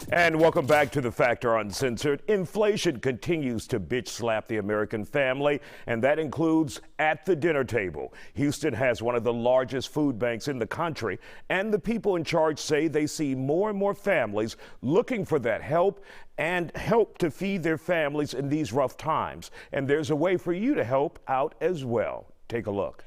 And welcome back to the Factor Uncensored. Inflation continues to bitch slap the American family, and that includes at the dinner table. Houston has one of the largest food banks in the country, and the people in charge say they see more and more families looking for that help and help to feed their families in these rough times. And there's a way for you to help out as well. Take a look.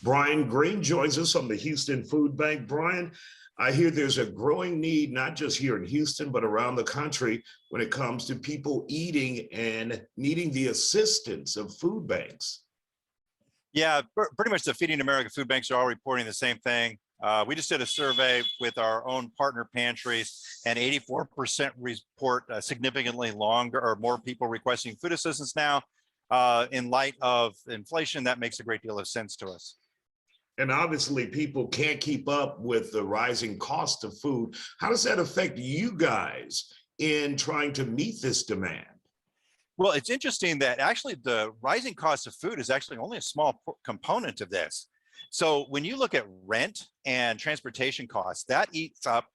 Brian Green joins us on the Houston Food Bank. Brian, I hear there's a growing need, not just here in Houston, but around the country when it comes to people eating and needing the assistance of food banks. Yeah, pretty much the Feeding America food banks are all reporting the same thing. We just did a survey with our own partner pantries, and 84% report significantly longer or more people requesting food assistance now. In light of inflation, that makes a great deal of sense to us. And obviously people can't keep up with the rising cost of food. How does that affect you guys in trying to meet this demand? Well, it's interesting that actually the rising cost of food is actually only a small component of this. So when you look at rent and transportation costs, that eats up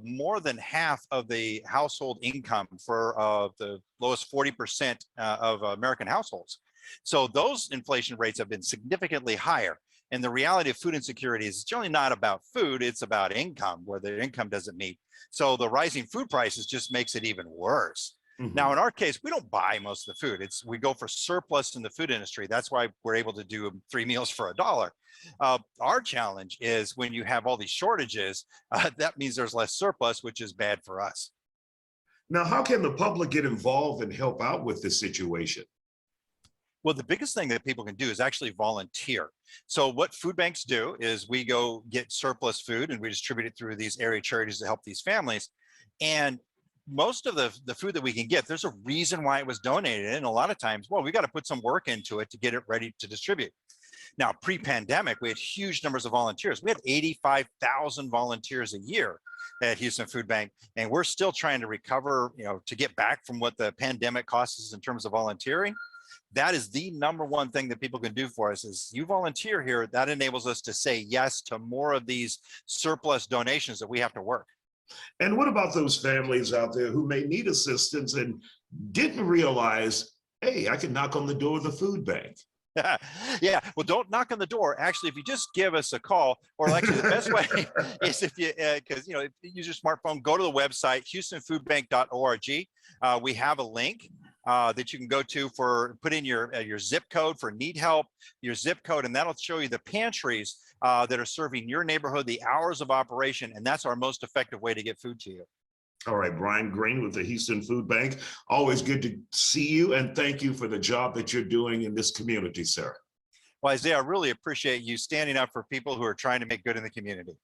more than half of the household income for the lowest 40% of American households. So those inflation rates have been significantly higher. And the reality of food insecurity is generally not about food, it's about income, where the income doesn't meet. So the rising food prices just makes it even worse. Mm-hmm. Now, in our case, we don't buy most of the food. We go for surplus in the food industry. That's why we're able to do 3 meals for $1. Our challenge is when you have all these shortages, that means there's less surplus, which is bad for us. Now, how can the public get involved and help out with this situation? Well, the biggest thing that people can do is actually volunteer. So what food banks do is we go get surplus food and we distribute it through these area charities to help these families. And most of the food that we can get, there's a reason why it was donated. And a lot of times, well, we got to put some work into it to get it ready to distribute. Now, pre-pandemic, we had huge numbers of volunteers. We had 85,000 volunteers a year at Houston Food Bank, and we're still trying to recover, to get back from what the pandemic cost us in terms of volunteering. That is the number one thing that people can do for us is you volunteer here. That enables us to say yes to more of these surplus donations that we have to work. And what about those families out there who may need assistance and didn't realize, hey, I can knock on the door of the food bank? Yeah, well, don't knock on the door. Actually, if you just give us a call, or actually the best way is if you, because if you use your smartphone, go to the website, houstonfoodbank.org. We have a link that you can go to put in your zip code for need help, your zip code, and that'll show you the pantries that are serving your neighborhood, the hours of operation, and that's our most effective way to get food to you. All right, Brian Green with the Houston Food Bank. Always good to see you, and thank you for the job that you're doing in this community, sir. Well, Isaiah, I really appreciate you standing up for people who are trying to make good in the community.